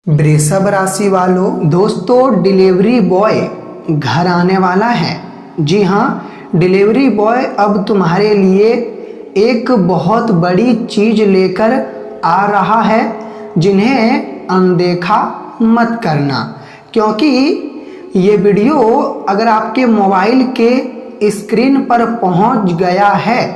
वृषभ राशि वालों, दोस्तों डिलीवरी बॉय घर आने वाला है। जी हाँ, डिलीवरी बॉय अब तुम्हारे लिए एक बहुत बड़ी चीज लेकर आ रहा है, जिन्हें अनदेखा मत करना। क्योंकि ये वीडियो अगर आपके मोबाइल के स्क्रीन पर पहुंच गया है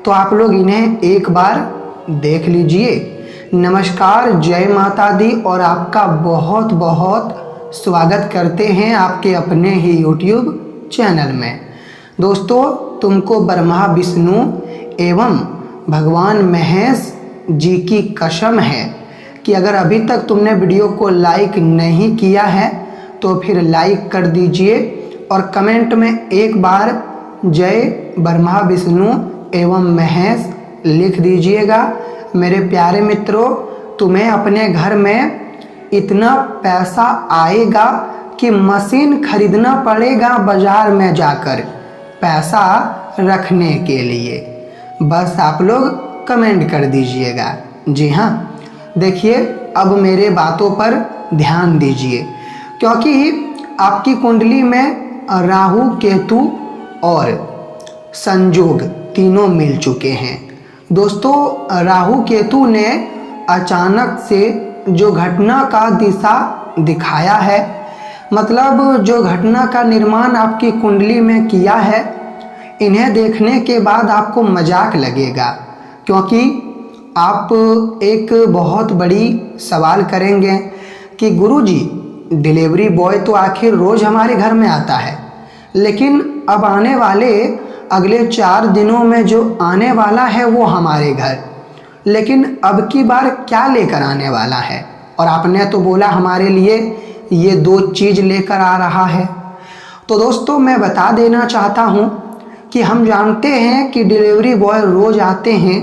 तो आप लोग इन्हें एक बार देख लीजिए। नमस्कार, जय माता दी और आपका बहुत बहुत स्वागत करते हैं आपके अपने ही YouTube चैनल में। दोस्तों, तुमको ब्रह्मा विष्णु एवं भगवान महेश जी की कसम है कि अगर अभी तक तुमने वीडियो को लाइक नहीं किया है तो फिर लाइक कर दीजिए और कमेंट में एक बार जय ब्रह्मा विष्णु एवं महेश लिख दीजिएगा। मेरे प्यारे मित्रों, तुम्हें अपने घर में इतना पैसा आएगा कि मशीन खरीदना पड़ेगा बाजार में जाकर पैसा रखने के लिए। बस आप लोग कमेंट कर दीजिएगा। जी हाँ, देखिए अब मेरे बातों पर ध्यान दीजिए, क्योंकि आपकी कुंडली में राहु केतु और संयोग तीनों मिल चुके हैं। दोस्तों, राहु केतु ने अचानक से जो घटना का दिशा दिखाया है, मतलब जो घटना का निर्माण आपकी कुंडली में किया है, इन्हें देखने के बाद आपको मजाक लगेगा। क्योंकि आप एक बहुत बड़ी सवाल करेंगे कि गुरुजी, डिलीवरी बॉय तो आखिर रोज़ हमारे घर में आता है, लेकिन अब आने वाले अगले 4 दिनों में जो आने वाला है वो हमारे घर, लेकिन अब की बार क्या लेकर आने वाला है? और आपने तो बोला हमारे लिए ये 2 चीज़ लेकर आ रहा है। तो दोस्तों, मैं बता देना चाहता हूँ कि हम जानते हैं कि डिलीवरी बॉय रोज़ आते हैं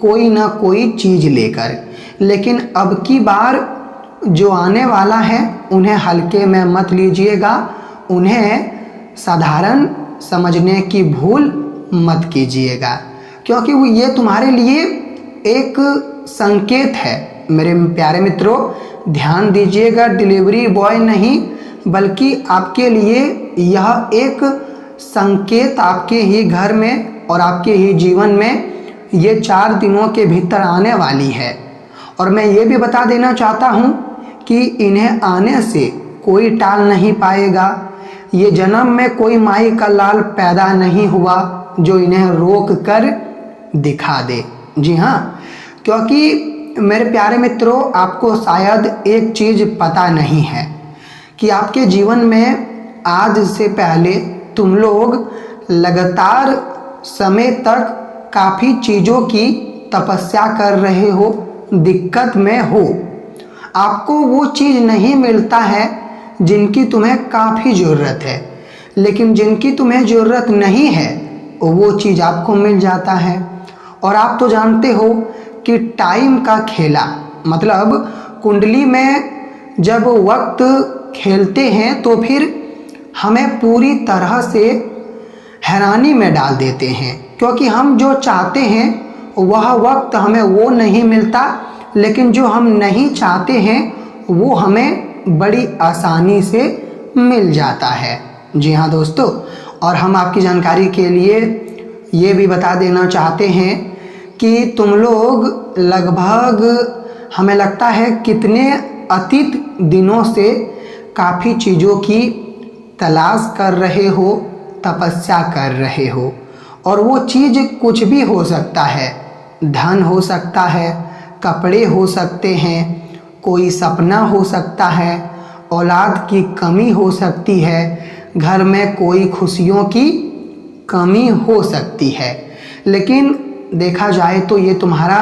कोई ना कोई चीज़ लेकर, लेकिन अब की बार जो आने वाला है उन्हें हल्के में मत लीजिएगा, उन्हें साधारण समझने की भूल मत कीजिएगा, क्योंकि ये तुम्हारे लिए एक संकेत है। मेरे प्यारे मित्रों, ध्यान दीजिएगा, डिलीवरी बॉय नहीं बल्कि आपके लिए यह एक संकेत आपके ही घर में और आपके ही जीवन में ये 4 दिनों के भीतर आने वाली है। और मैं ये भी बता देना चाहता हूँ कि इन्हें आने से कोई टाल नहीं पाएगा। ये जन्म में कोई माई का लाल पैदा नहीं हुआ जो इन्हें रोक कर दिखा दे। जी हाँ, क्योंकि मेरे प्यारे मित्रों, आपको शायद एक चीज़ पता नहीं है कि आपके जीवन में आज से पहले तुम लोग लगातार समय तक काफ़ी चीज़ों की तपस्या कर रहे हो, दिक्कत में हो, आपको वो चीज़ नहीं मिलता है जिनकी तुम्हें काफ़ी ज़रूरत है, लेकिन जिनकी तुम्हें ज़रूरत नहीं है वो चीज़ आपको मिल जाता है। और आप तो जानते हो कि टाइम का खेला, मतलब कुंडली में जब वक्त खेलते हैं तो फिर हमें पूरी तरह से हैरानी में डाल देते हैं, क्योंकि हम जो चाहते हैं वह वक्त हमें वो नहीं मिलता, लेकिन जो हम नहीं चाहते हैं वो हमें बड़ी आसानी से मिल जाता है। जी हाँ दोस्तों, और हम आपकी जानकारी के लिए ये भी बता देना चाहते हैं कि तुम लोग लगभग, हमें लगता है कितने अतीत दिनों से काफ़ी चीज़ों की तलाश कर रहे हो, तपस्या कर रहे हो, और वो चीज़ कुछ भी हो सकता है। धन हो सकता है, कपड़े हो सकते हैं, कोई सपना हो सकता है, औलाद की कमी हो सकती है, घर में कोई खुशियों की कमी हो सकती है। लेकिन देखा जाए तो ये तुम्हारा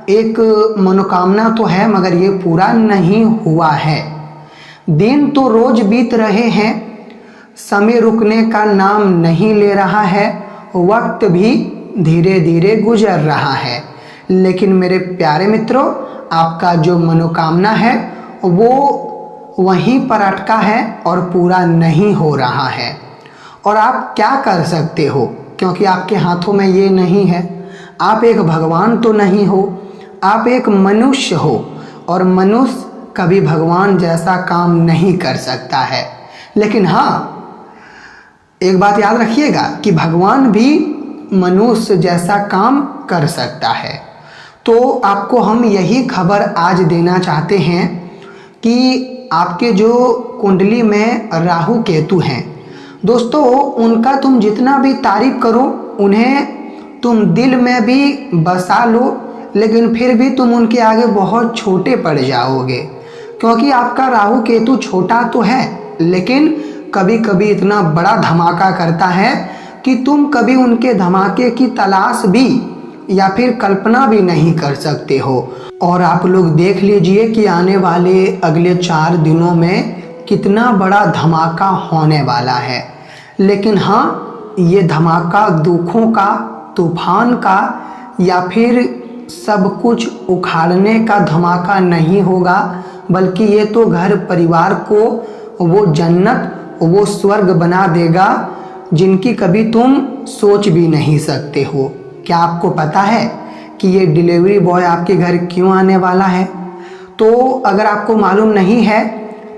एक मनोकामना तो है, मगर ये पूरा नहीं हुआ है। दिन तो रोज बीत रहे हैं, समय रुकने का नाम नहीं ले रहा है, वक्त भी धीरे धीरे गुजर रहा है, लेकिन मेरे प्यारे मित्रों, आपका जो मनोकामना है वो वहीं पर अटका है और पूरा नहीं हो रहा है। और आप क्या कर सकते हो, क्योंकि आपके हाथों में ये नहीं है। आप एक भगवान तो नहीं हो, आप एक मनुष्य हो, और मनुष्य कभी भगवान जैसा काम नहीं कर सकता है। लेकिन हाँ, एक बात याद रखिएगा कि भगवान भी मनुष्य जैसा काम कर सकता है। तो आपको हम यही खबर आज देना चाहते हैं कि आपके जो कुंडली में राहु केतु हैं दोस्तों, उनका तुम जितना भी तारीफ करो, उन्हें तुम दिल में भी बसा लो, लेकिन फिर भी तुम उनके आगे बहुत छोटे पड़ जाओगे। क्योंकि आपका राहु केतु छोटा तो है, लेकिन कभी कभी इतना बड़ा धमाका करता है कि तुम कभी उनके धमाके की तलाश भी या फिर कल्पना भी नहीं कर सकते हो। और आप लोग देख लीजिए कि आने वाले अगले 4 दिनों में कितना बड़ा धमाका होने वाला है। लेकिन हाँ, ये धमाका दुखों का, तूफान का या फिर सब कुछ उखाड़ने का धमाका नहीं होगा, बल्कि ये तो घर परिवार को वो जन्नत, वो स्वर्ग बना देगा जिनकी कभी तुम सोच भी नहीं सकते हो। क्या आपको पता है कि ये डिलीवरी बॉय आपके घर क्यों आने वाला है? तो अगर आपको मालूम नहीं है,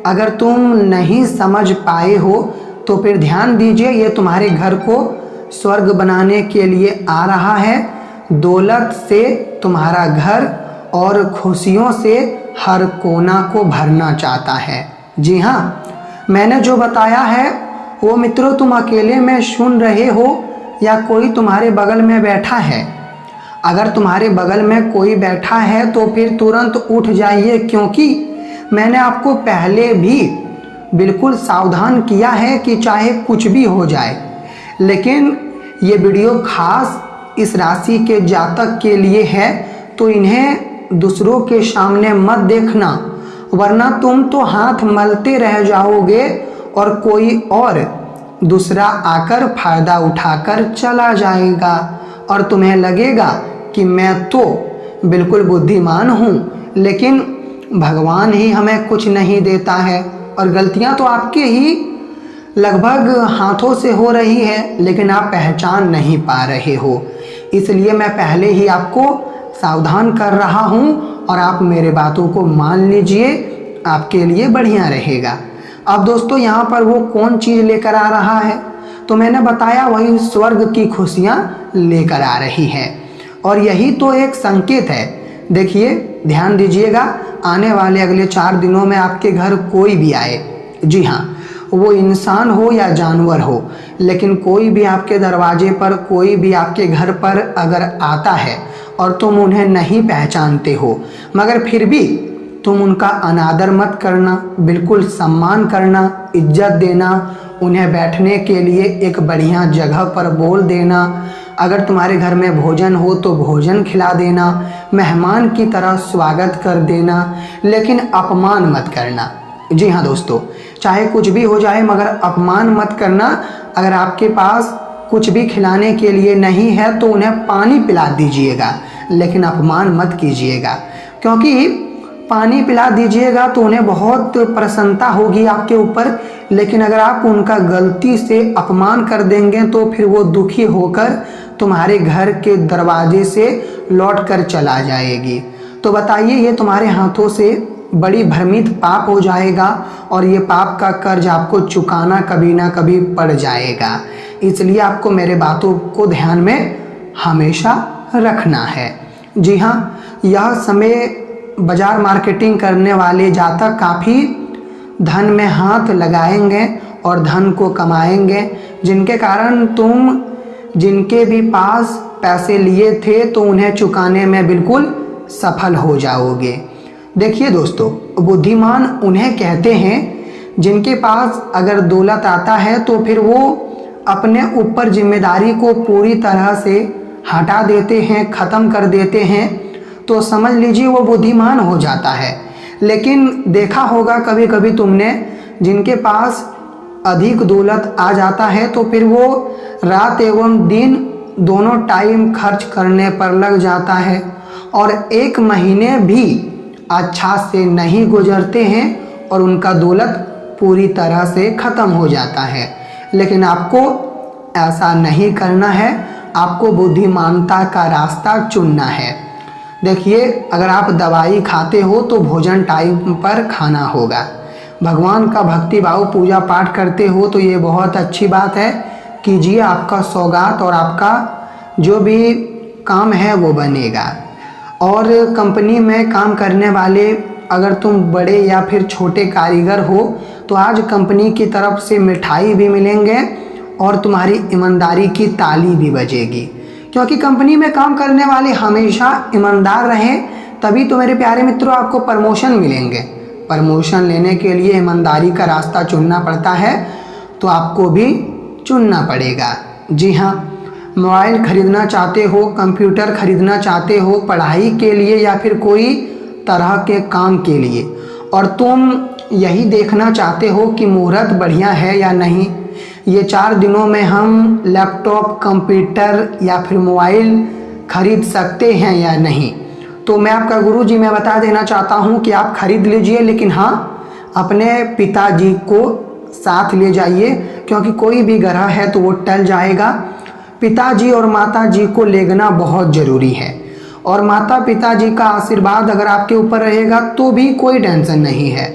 अगर तुम नहीं समझ पाए हो, तो फिर ध्यान दीजिए, ये तुम्हारे घर को स्वर्ग बनाने के लिए आ रहा है। दौलत से तुम्हारा घर और खुशियों से हर कोना को भरना चाहता है। जी हाँ, मैंने जो बताया है वो मित्रों तुम अकेले में सुन रहे हो या कोई तुम्हारे बगल में बैठा है। अगर तुम्हारे बगल में कोई बैठा है तो फिर तुरंत उठ जाइए, क्योंकि मैंने आपको पहले भी बिल्कुल सावधान किया है कि चाहे कुछ भी हो जाए। लेकिन ये वीडियो खास इस राशि के जातक के लिए है, तो इन्हें दूसरों के सामने मत देखना, वरना तुम तो हाथ मलते रह जाओगे और कोई और दूसरा आकर फायदा उठाकर चला जाएगा और तुम्हें लगेगा कि मैं तो बिल्कुल बुद्धिमान हूँ, लेकिन भगवान ही हमें कुछ नहीं देता है और गलतियाँ तो आपके ही लगभग हाथों से हो रही है, लेकिन आप पहचान नहीं पा रहे हो। इसलिए मैं पहले ही आपको सावधान कर रहा हूँ और आप मेरे बातों को मान लीजिए, आपके लिए बढ़िया रहेगा। अब दोस्तों, यहाँ पर वो कौन चीज़ लेकर आ रहा है? तो मैंने बताया वही स्वर्ग की खुशियाँ लेकर आ रही है, और यही तो एक संकेत है। देखिए, ध्यान दीजिएगा, आने वाले अगले 4 दिनों में आपके घर कोई भी आए, जी हाँ, वो इंसान हो या जानवर हो, लेकिन कोई भी आपके दरवाजे पर, कोई भी आपके घर पर अगर आता है और तुम उन्हें नहीं पहचानते हो, मगर फिर भी तुम उनका अनादर मत करना, बिल्कुल सम्मान करना, इज्जत देना, उन्हें बैठने के लिए एक बढ़िया जगह पर बोल देना, अगर तुम्हारे घर में भोजन हो तो भोजन खिला देना, मेहमान की तरह स्वागत कर देना, लेकिन अपमान मत करना। जी हाँ दोस्तों, चाहे कुछ भी हो जाए मगर अपमान मत करना। अगर आपके पास कुछ भी खिलाने के लिए नहीं है तो उन्हें पानी पिला दीजिएगा, लेकिन अपमान मत कीजिएगा, क्योंकि पानी पिला दीजिएगा तो उन्हें बहुत प्रसन्नता होगी आपके ऊपर, लेकिन अगर आप उनका गलती से अपमान कर देंगे तो फिर वो दुखी होकर तुम्हारे घर के दरवाजे से लौट कर चला जाएगी। तो बताइए, ये तुम्हारे हाथों से बड़ी भ्रमित पाप हो जाएगा और ये पाप का कर्ज आपको चुकाना कभी ना कभी पड़ जाएगा। इसलिए आपको मेरे बातों को ध्यान में हमेशा रखना है। जी हाँ, यह समय बाजार मार्केटिंग करने वाले जातक काफ़ी धन में हाथ लगाएंगे और धन को कमाएंगे, जिनके कारण तुम जिनके भी पास पैसे लिए थे तो उन्हें चुकाने में बिल्कुल सफल हो जाओगे। देखिए दोस्तों, बुद्धिमान उन्हें कहते हैं जिनके पास अगर दौलत आता है तो फिर वो अपने ऊपर जिम्मेदारी को पूरी तरह से हटा देते हैं, ख़त्म कर देते हैं, तो समझ लीजिए वो बुद्धिमान हो जाता है। लेकिन देखा होगा कभी कभी तुमने, जिनके पास अधिक दौलत आ जाता है तो फिर वो रात एवं दिन दोनों टाइम खर्च करने पर लग जाता है और 1 महीने भी अच्छा से नहीं गुजरते हैं और उनका दौलत पूरी तरह से ख़त्म हो जाता है। लेकिन आपको ऐसा नहीं करना है, आपको बुद्धिमानता का रास्ता चुनना है। देखिए, अगर आप दवाई खाते हो तो भोजन टाइम पर खाना होगा। भगवान का भक्ति भाव पूजा पाठ करते हो तो ये बहुत अच्छी बात है, कीजिए, आपका सौगात और आपका जो भी काम है वो बनेगा। और कंपनी में काम करने वाले अगर तुम बड़े या फिर छोटे कारीगर हो तो आज कंपनी की तरफ से मिठाई भी मिलेंगे और तुम्हारी ईमानदारी की ताली भी बजेगी, क्योंकि कंपनी में काम करने वाले हमेशा ईमानदार रहें, तभी तो मेरे प्यारे मित्रों आपको प्रमोशन मिलेंगे। प्रमोशन लेने के लिए ईमानदारी का रास्ता चुनना पड़ता है, तो आपको भी चुनना पड़ेगा। जी हाँ, मोबाइल खरीदना चाहते हो, कंप्यूटर खरीदना चाहते हो पढ़ाई के लिए या फिर कोई तरह के काम के लिए, और तुम यही देखना चाहते हो कि मुहूर्त बढ़िया है या नहीं, ये 4 दिनों में हम लैपटॉप, कंप्यूटर या फिर मोबाइल खरीद सकते हैं या नहीं, तो मैं आपका गुरुजी मैं बता देना चाहता हूँ कि आप खरीद लीजिए, लेकिन हाँ, अपने पिताजी को साथ ले जाइए, क्योंकि कोई भी ग्रह है तो वो टल जाएगा। पिताजी और माताजी को लेना बहुत ज़रूरी है, और माता पिताजी का आशीर्वाद अगर आपके ऊपर रहेगा तो भी कोई टेंशन नहीं है,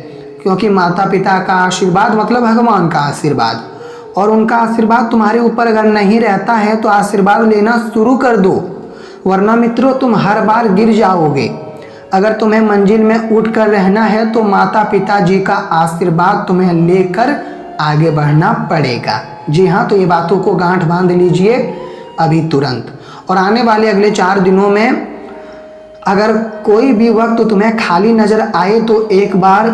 क्योंकि माता पिता का आशीर्वाद मतलब भगवान का आशीर्वाद, और उनका आशीर्वाद तुम्हारे ऊपर अगर नहीं रहता है तो आशीर्वाद लेना शुरू कर दो, वरना मित्रों तुम हर बार गिर जाओगे। अगर तुम्हें मंजिल में उठ कर रहना है तो माता पिताजी का आशीर्वाद तुम्हें लेकर आगे बढ़ना पड़ेगा। जी हाँ, तो ये बातों को गांठ बांध लीजिए अभी तुरंत। और आने वाले अगले 4 दिनों में अगर कोई भी वक्त तुम्हें खाली नजर आए तो एक बार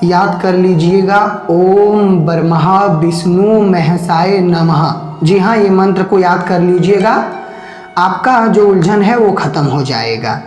याद कर लीजिएगा, ओम ब्रह्मा विष्णु महेशाय नमः। जी हाँ, ये मंत्र को याद कर लीजिएगा, आपका जो उलझन है वो खत्म हो जाएगा।